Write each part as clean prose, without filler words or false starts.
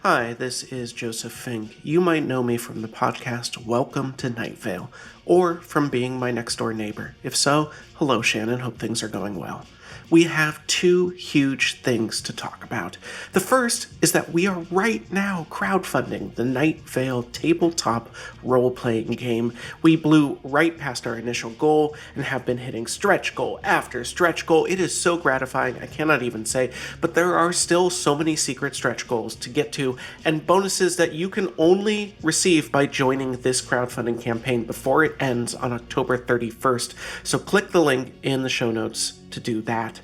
Hi, this is Joseph Fink. You might know me from the podcast Welcome to Night Vale, or from being my next door neighbor. If so, hello Shannon, hope things are going well. We have two huge things to talk about. The first is that we are right now crowdfunding the Night Vale tabletop role-playing game. We blew right past our initial goal and have been hitting stretch goal after stretch goal. It is so gratifying, I cannot even say, but there are still so many secret stretch goals to get to and bonuses that you can only receive by joining this crowdfunding campaign before it ends on October 31st. So click the link in the show notes to do that.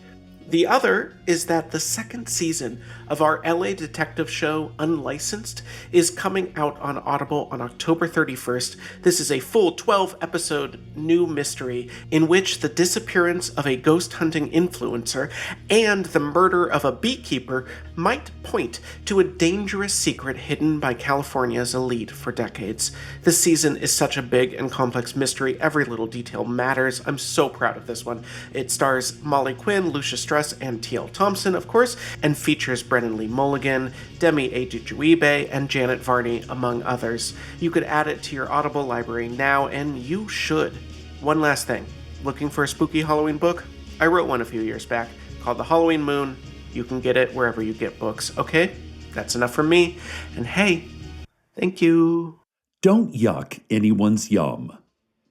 The other is that the second season of our LA detective show, Unlicensed, is coming out on Audible on October 31st. This is a full 12-episode new mystery in which the disappearance of a ghost hunting influencer and the murder of a beekeeper might point to a dangerous secret hidden by California's elite for decades. This season is such a big and complex mystery. Every little detail matters. I'm so proud of this one. It stars Molly Quinn, Lucia Stress, and T.L. Thompson, of course, and features Brennan Lee Mulligan, Demi Adejuibe, and Janet Varney, among others. You could add it to your Audible library now, and you should. One last thing. Looking for a spooky Halloween book? I wrote one a few years back called The Halloween Moon. You can get it wherever you get books, okay? That's enough from me, and hey, thank you. Don't yuck anyone's yum.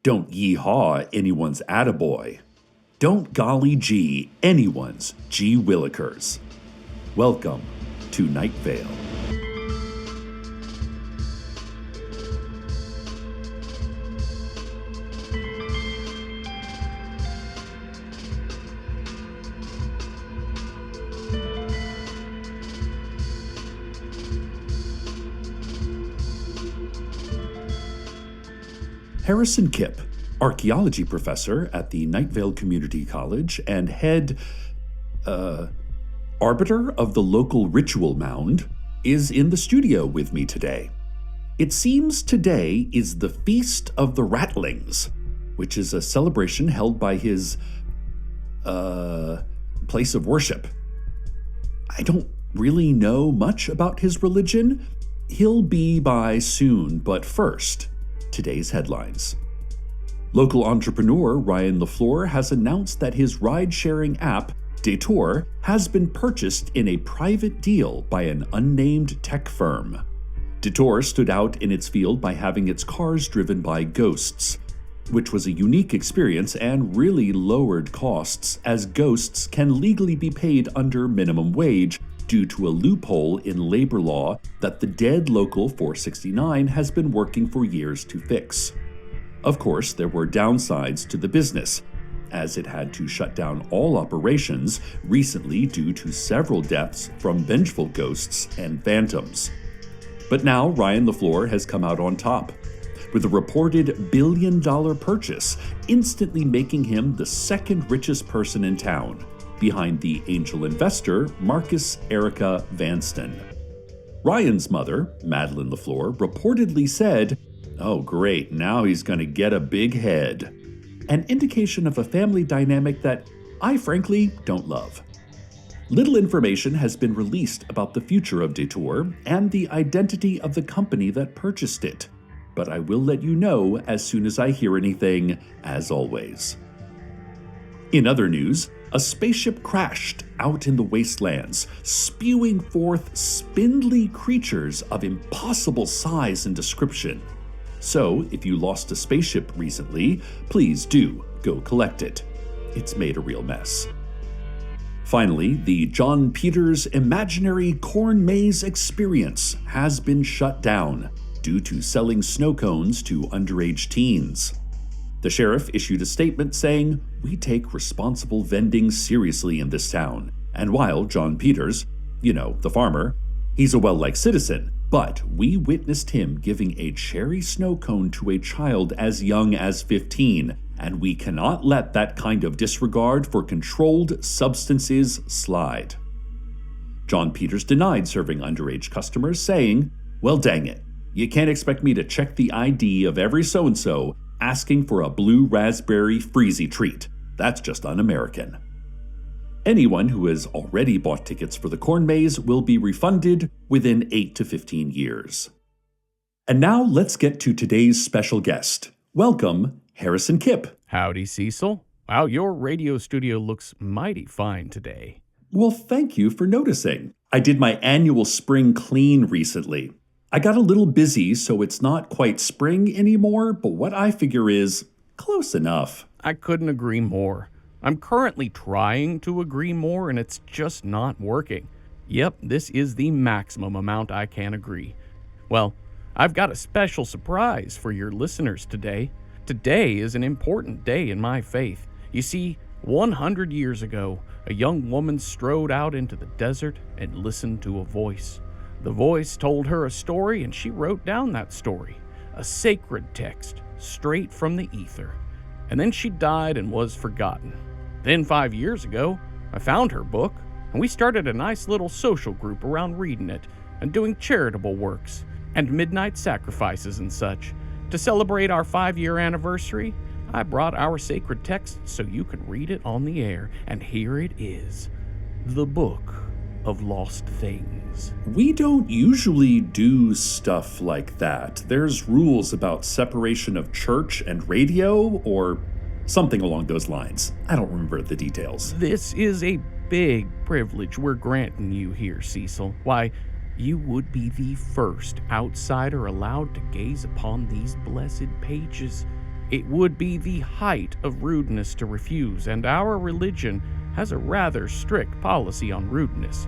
Don't yee-haw anyone's attaboy. Don't golly gee anyone's gee willikers. Welcome to Night Vale. Harrison Kip, archaeology professor at the Night Vale Community College and head, arbiter of the local ritual mound, is in the studio with me today. It seems today is the Feast of the Rattlings, which is a celebration held by his, place of worship. I don't really know much about his religion. He'll be by soon, but first, today's headlines. Local entrepreneur Ryan LaFleur has announced that his ride-sharing app, Detour, has been purchased in a private deal by an unnamed tech firm. Detour stood out in its field by having its cars driven by ghosts, which was a unique experience and really lowered costs, as ghosts can legally be paid under minimum wage due to a loophole in labor law that the dead Local 469 has been working for years to fix. Of course, there were downsides to the business, as it had to shut down all operations recently due to several deaths from vengeful ghosts and phantoms. But now Ryan LaFleur has come out on top, with a reported billion-dollar purchase, instantly making him the second richest person in town, behind the angel investor Marcus Erica Vanston. Ryan's mother, Madeline LaFleur, reportedly said, "Oh great, now he's going to get a big head." An indication of a family dynamic that I frankly don't love. Little information has been released about the future of Detour and the identity of the company that purchased it, but I will let you know as soon as I hear anything, as always. In other news, a spaceship crashed out in the wastelands, spewing forth spindly creatures of impossible size and description. So, if you lost a spaceship recently, please do go collect it. It's made a real mess. Finally, the John Peters Imaginary Corn Maze Experience has been shut down due to selling snow cones to underage teens. The sheriff issued a statement saying, "We take responsible vending seriously in this town." And while John Peters, the farmer, he's a well-liked citizen, but we witnessed him giving a cherry snow cone to a child as young as 15, and we cannot let that kind of disregard for controlled substances slide. John Peters denied serving underage customers, saying, "Well, dang it, you can't expect me to check the ID of every so-and-so asking for a blue raspberry freezy treat. That's just un-American." Anyone who has already bought tickets for the corn maze will be refunded within 8 to 15 years. And now let's get to today's special guest. Welcome, Harrison Kip. Howdy, Cecil. Wow, your radio studio looks mighty fine today. Well, thank you for noticing. I did my annual spring clean recently. I got a little busy, so it's not quite spring anymore, but what I figure is close enough. I couldn't agree more. I'm currently trying to agree more, and it's just not working. Yep, this is the maximum amount I can agree. Well, I've got a special surprise for your listeners today. Today is an important day in my faith. You see, 100 years ago, a young woman strode out into the desert and listened to a voice. The voice told her a story, and she wrote down that story, a sacred text, straight from the ether. And then she died and was forgotten. Then 5 years ago, I found her book, and we started a nice little social group around reading it and doing charitable works and midnight sacrifices and such. To celebrate our 5-year anniversary, I brought our sacred text so you can read it on the air, and here it is, the Book of Lost Things. We don't usually do stuff like that. There's rules about separation of church and radio, or something along those lines. I don't remember the details. This is a big privilege we're granting you here, Cecil. Why, you would be the first outsider allowed to gaze upon these blessed pages. It would be the height of rudeness to refuse, and our religion has a rather strict policy on rudeness.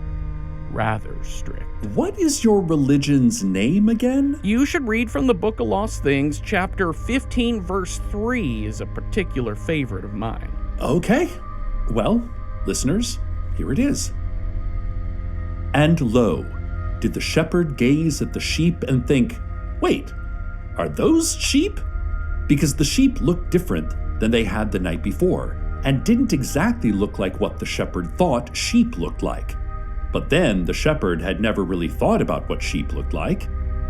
Rather strict. What is your religion's name again? You should read from the Book of Lost Things. Chapter 15, verse 3 is a particular favorite of mine. Okay. Well, listeners, here it is. And lo, did the shepherd gaze at the sheep and think, wait, are those sheep? Because the sheep looked different than they had the night before, and didn't exactly look like what the shepherd thought sheep looked like. But then the shepherd had never really thought about what sheep looked like,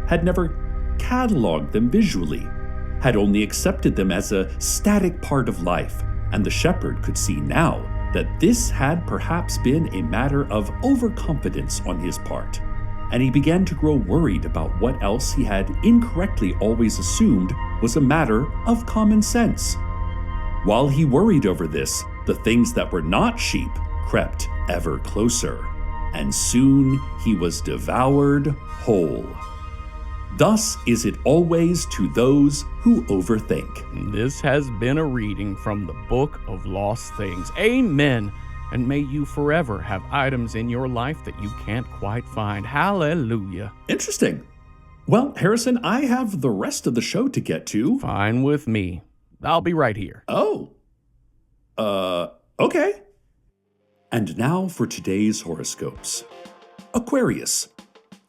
had never cataloged them visually, had only accepted them as a static part of life, and the shepherd could see now that this had perhaps been a matter of overconfidence on his part. And he began to grow worried about what else he had incorrectly always assumed was a matter of common sense. While he worried over this, the things that were not sheep crept ever closer, and soon he was devoured whole. Thus is it always to those who overthink. This has been a reading from the Book of Lost Things. Amen. And may you forever have items in your life that you can't quite find. Hallelujah. Interesting. Well, Harrison, I have the rest of the show to get to. Fine with me. I'll be right here. Oh. Okay. And now for today's horoscopes. Aquarius,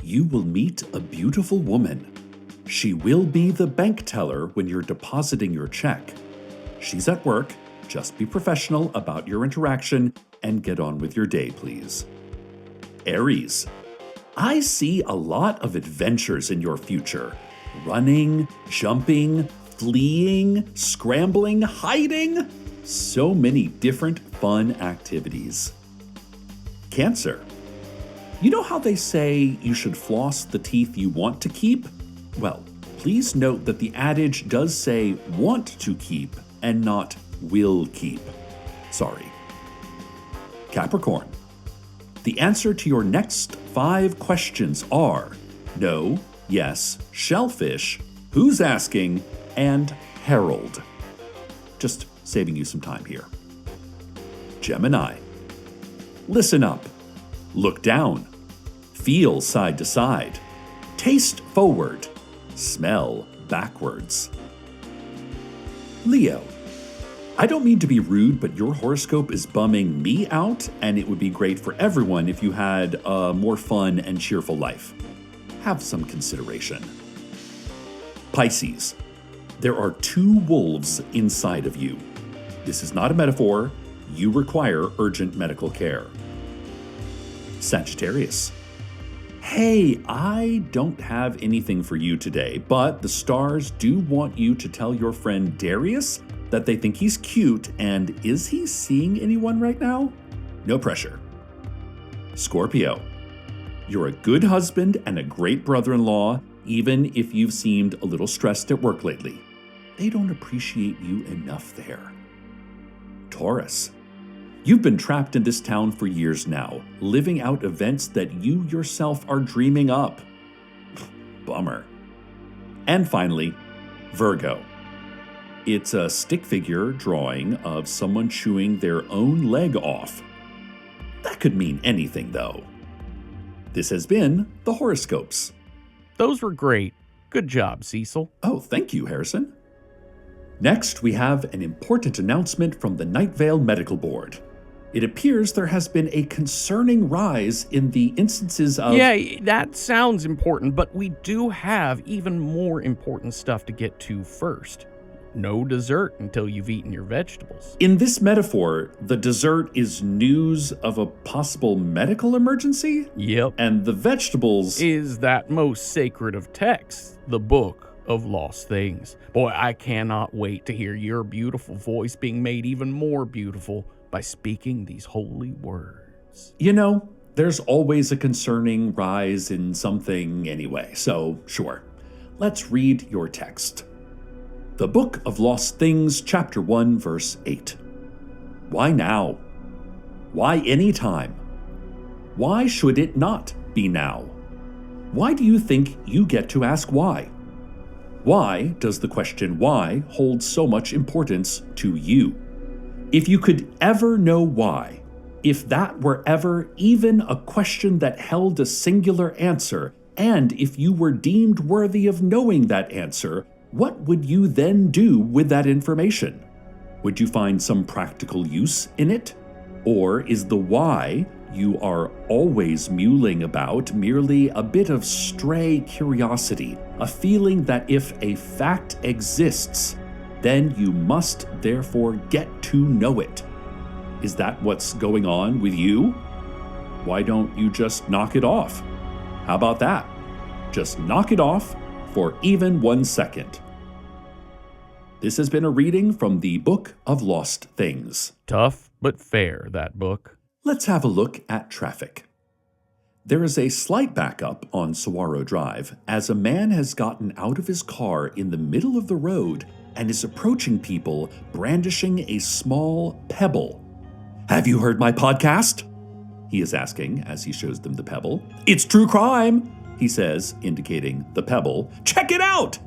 you will meet a beautiful woman. She will be the bank teller when you're depositing your check. She's at work. Just be professional about your interaction and get on with your day, please. Aries, I see a lot of adventures in your future. Running, jumping, fleeing, scrambling, hiding. So many different fun activities. Cancer, you know how they say you should floss the teeth you want to keep? Well, please note that the adage does say want to keep and not will keep. Sorry. Capricorn, the answer to your next 5 questions are no, yes, shellfish, who's asking, and herald. Just saving you some time here. Gemini, listen up, look down, feel side to side, taste forward, smell backwards. Leo, I don't mean to be rude, but your horoscope is bumming me out, and it would be great for everyone if you had a more fun and cheerful life. Have some consideration. Pisces, there are 2 wolves inside of you. This is not a metaphor. You require urgent medical care. Sagittarius, hey, I don't have anything for you today, but the stars do want you to tell your friend Darius that they think he's cute, and is he seeing anyone right now? No pressure. Scorpio, you're a good husband and a great brother-in-law, even if you've seemed a little stressed at work lately. They don't appreciate you enough there. Taurus, you've been trapped in this town for years now, living out events that you yourself are dreaming up. Bummer. And finally, Virgo. It's a stick figure drawing of someone chewing their own leg off. That could mean anything, though. This has been the horoscopes. Those were great. Good job, Cecil. Oh, thank you, Harrison. Next, we have an important announcement from the Night Vale Medical Board. It appears there has been a concerning rise in the instances of... Yeah, that sounds important, but we do have even more important stuff to get to first. No dessert until you've eaten your vegetables. In this metaphor, the dessert is news of a possible medical emergency? Yep. And the vegetables... is that most sacred of texts, the Book of Lost Things. Boy, I cannot wait to hear your beautiful voice being made even more beautiful by speaking these holy words. You know, there's always a concerning rise in something anyway, so sure. Let's read your text. The Book of Lost Things, Chapter 1, Verse 8. Why now? Why any time? Why should it not be now? Why do you think you get to ask why? Why does the question why hold so much importance to you? If you could ever know why, if that were ever even a question that held a singular answer, and if you were deemed worthy of knowing that answer, what would you then do with that information? Would you find some practical use in it? Or is the why you are always mulling about merely a bit of stray curiosity, a feeling that if a fact exists, then you must therefore get to know it? Is that what's going on with you? Why don't you just knock it off? How about that? Just knock it off for even 1 second. This has been a reading from the Book of Lost Things. Tough but fair, that book. Let's have a look at traffic. There is a slight backup on Saguaro Drive as a man has gotten out of his car in the middle of the road and is approaching people brandishing a small pebble. Have you heard my podcast? He is asking as he shows them the pebble. It's true crime, he says, indicating the pebble. Check it out!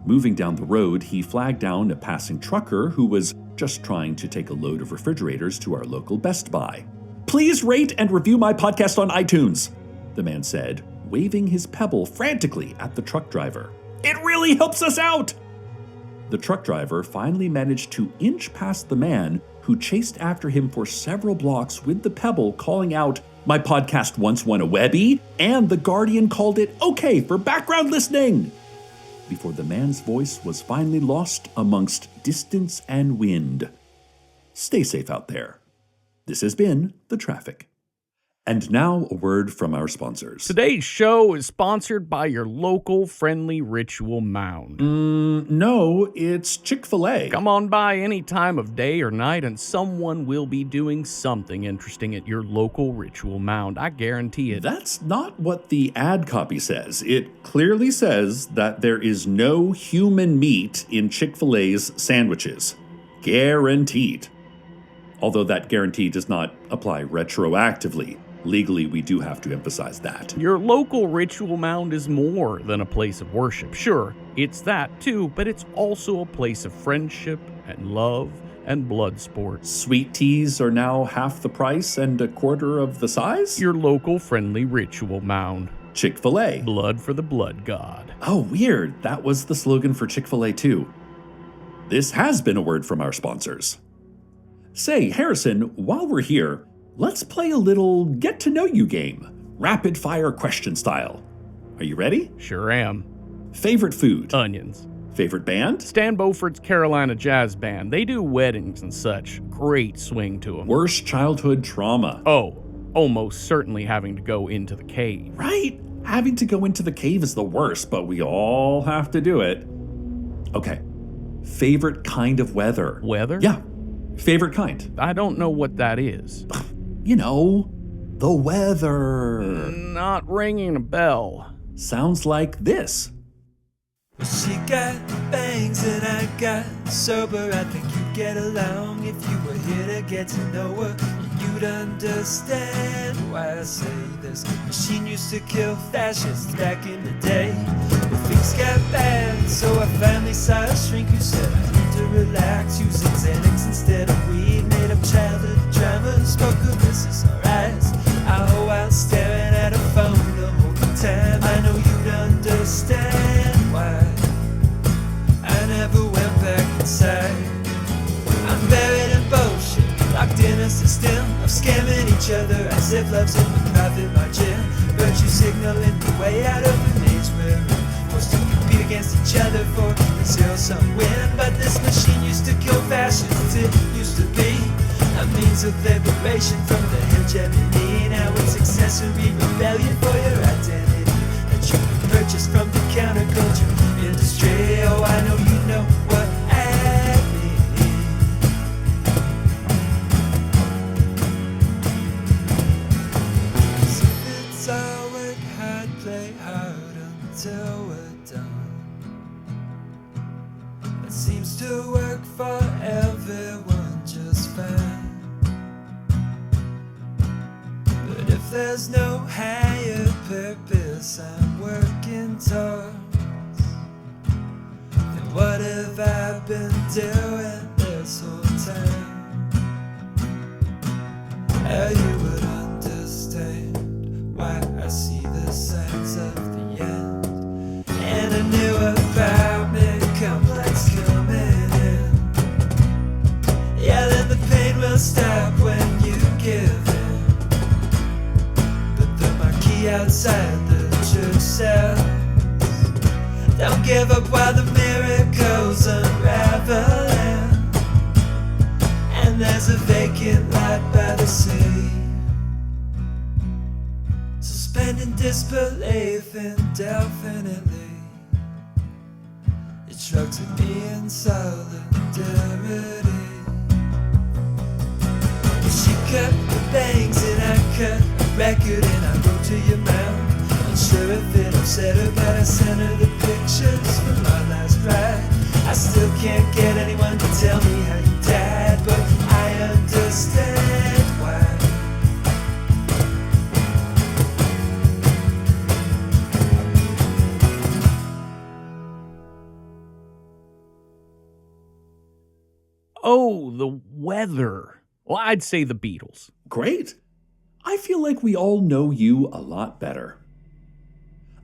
Moving down the road, he flagged down a passing trucker who was just trying to take a load of refrigerators to our local Best Buy. Please rate and review my podcast on iTunes, the man said, waving his pebble frantically at the truck driver. It really helps us out! The truck driver finally managed to inch past the man who chased after him for several blocks with the pebble, calling out, my podcast once won a Webby, and The Guardian called it okay for background listening, before the man's voice was finally lost amongst distance and wind. Stay safe out there. This has been The Traffic. And now a word from our sponsors. Today's show is sponsored by your local friendly ritual mound. No, it's Chick-fil-A. Come on by any time of day or night and someone will be doing something interesting at your local ritual mound. I guarantee it. That's not what the ad copy says. It clearly says that there is no human meat in Chick-fil-A's sandwiches. Guaranteed. Although that guarantee does not apply retroactively. Legally, we do have to emphasize that. Your local ritual mound is more than a place of worship. Sure, it's that too, but it's also a place of friendship and love and blood sport. Sweet teas are now half the price and a quarter of the size? Your local friendly ritual mound. Chick-fil-A. Blood for the blood god. Oh, weird. That was the slogan for Chick-fil-A too. This has been a word from our sponsors. Say, Harrison, while we're here, let's play a little get-to-know-you game, rapid-fire question style. Are you ready? Sure am. Favorite food? Onions. Favorite band? Stan Beaufort's Carolina Jazz Band. They do weddings and such. Great swing to them. Worst childhood trauma? Oh, almost certainly having to go into the cave. Right? Having to go into the cave is the worst, but we all have to do it. Okay. Favorite kind of weather? Weather? Yeah. Favorite kind? I don't know what that is. The weather. Not ringing a bell. Sounds like this. She got bangs and I got sober. I think you'd get along if you were here to get to know her. And you'd understand why I say this. Machine used to kill fascists back in the day. But things got bad, so I finally saw a shrink who said I need to relax, using Xanax instead of weed. Made up childhood drama, spoke of this as our eyes. All while staring at a phone the whole time. I know you'd understand why I never went back inside. I'm buried in bullshit, locked in a system of scamming each other as if love's in the profit margin. Virtue signaling the way out of the maze we're in, forced to compete against each other for a zero-sum win. But this machine used to kill fascists. It used to be a means of liberation from the hegemony. Now it's accessory rebellion for your identity that you can purchase from the counterculture industry. Oh, I know you know what I mean. So it's all work hard, play hard until we're done. It seems to work for everyone just fine. But if there's no higher purpose I'm working towards, then what have I been doing this whole time? You would understand why I see the signs of the end. And I knew about me complex coming in. Yeah, then the pain will stop when you give in. But the marquee outside the church says, don't give up while the miracle's unraveling. And there's a vacant lot by the sea. Suspending disbelief indefinitely. It shrugs at me in solidarity. She cut the bangs and I cut a record and I wrote to your mouth. Unsure if it upset her, but I sent her the pictures from our last ride. I still can't get anyone to tell me how you died, but I understand why. Oh, the weather. Well, I'd say the Beatles. Great. I feel like we all know you a lot better.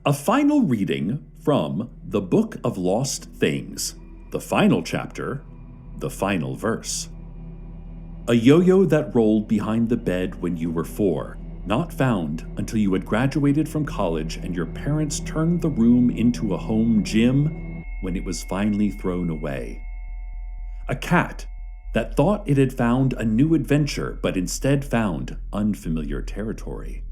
A final reading from The Book of Lost Things, the final chapter, the final verse. A yo-yo that rolled behind the bed when you were 4, not found until you had graduated from college and your parents turned the room into a home gym when it was finally thrown away. A cat that thought it had found a new adventure but instead found unfamiliar territory.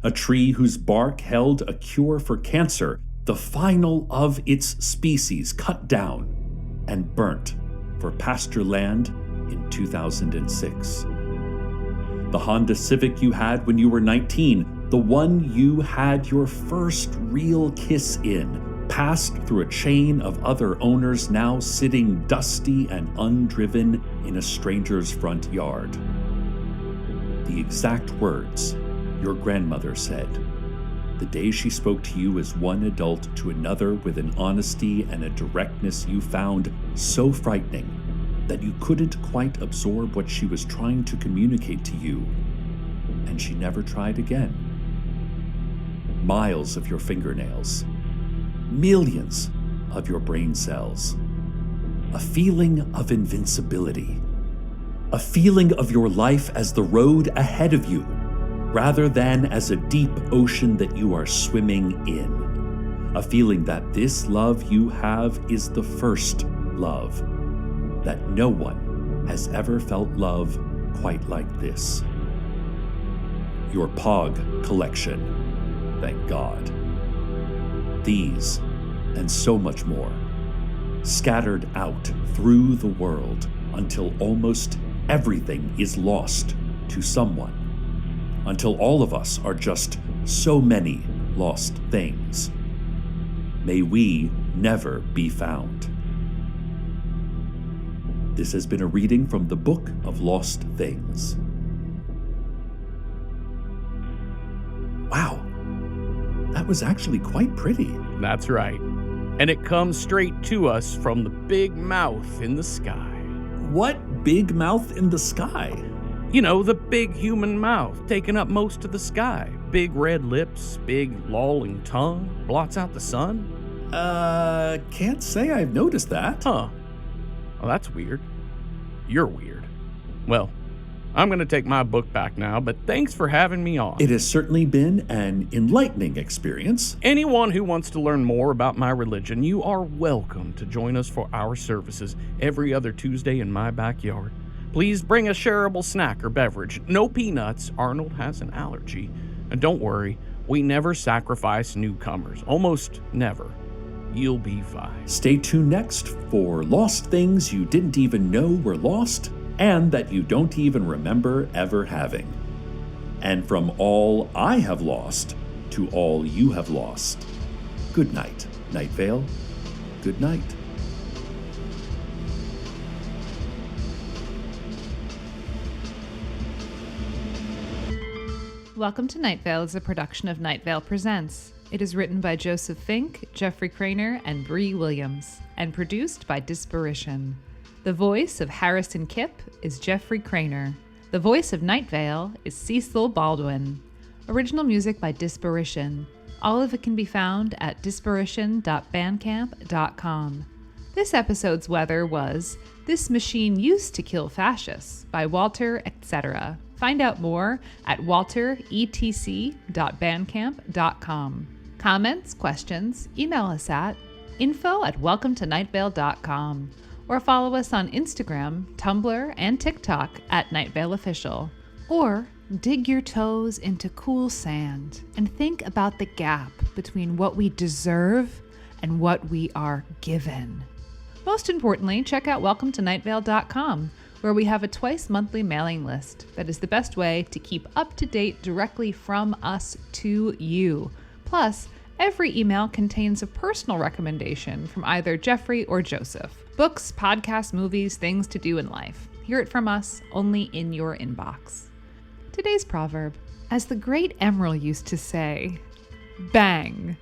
A tree whose bark held a cure for cancer, the final of its species cut down and burnt for pasture land in 2006. The Honda Civic you had when you were 19, the one you had your first real kiss in, passed through a chain of other owners now sitting dusty and undriven in a stranger's front yard. The exact words your grandmother said, the day she spoke to you as one adult to another with an honesty and a directness you found so frightening that you couldn't quite absorb what she was trying to communicate to you, and she never tried again. Miles of your fingernails, millions of your brain cells, a feeling of invincibility, a feeling of your life as the road ahead of you, rather than as a deep ocean that you are swimming in, a feeling that this love you have is the first love, that no one has ever felt love quite like this. Your POG collection, thank God. These, and so much more, scattered out through the world until almost everything is lost to someone until all of us are just so many lost things. May we never be found. This has been a reading from the Book of Lost Things. Wow, that was actually quite pretty. That's right. And it comes straight to us from the big mouth in the sky. What big mouth in the sky? You know, the big human mouth taking up most of the sky. Big red lips, big lolling tongue, blots out the sun. Can't say I've noticed that. Huh. Well, that's weird. You're weird. Well, I'm going to take my book back now, but thanks for having me on. It has certainly been an enlightening experience. Anyone who wants to learn more about my religion, you are welcome to join us for our services every other Tuesday in my backyard. Please bring a shareable snack or beverage. No peanuts. Arnold has an allergy. And don't worry, we never sacrifice newcomers. Almost never. You'll be fine. Stay tuned next for lost things you didn't even know were lost and that you don't even remember ever having. And from all I have lost to all you have lost. Good night, Night Vale. Good night. Welcome to Night Vale is a production of Night Vale Presents. It is written by Joseph Fink, Jeffrey Cranor, and Brie Williams, and produced by Disparition. The voice of Harrison Kip is Jeffrey Cranor. The voice of Night Vale is Cecil Baldwin. Original music by Disparition. All of it can be found at disparition.bandcamp.com. This episode's weather was This Machine Used to Kill Fascists by Walter etc. Find out more at walteretc.bandcamp.com. Comments, questions, email us at info@welcometonightvale.com or follow us on Instagram, Tumblr, and TikTok at Night Vale Official. Or dig your toes into cool sand and think about the gap between what we deserve and what we are given. Most importantly, check out welcometonightvale.com, where we have a twice-monthly mailing list that is the best way to keep up to date directly from us to you. Plus, every email contains a personal recommendation from either Jeffrey or Joseph. Books, podcasts, movies, things to do in life. Hear it from us, only in your inbox. Today's proverb, as the great Emerald used to say, bang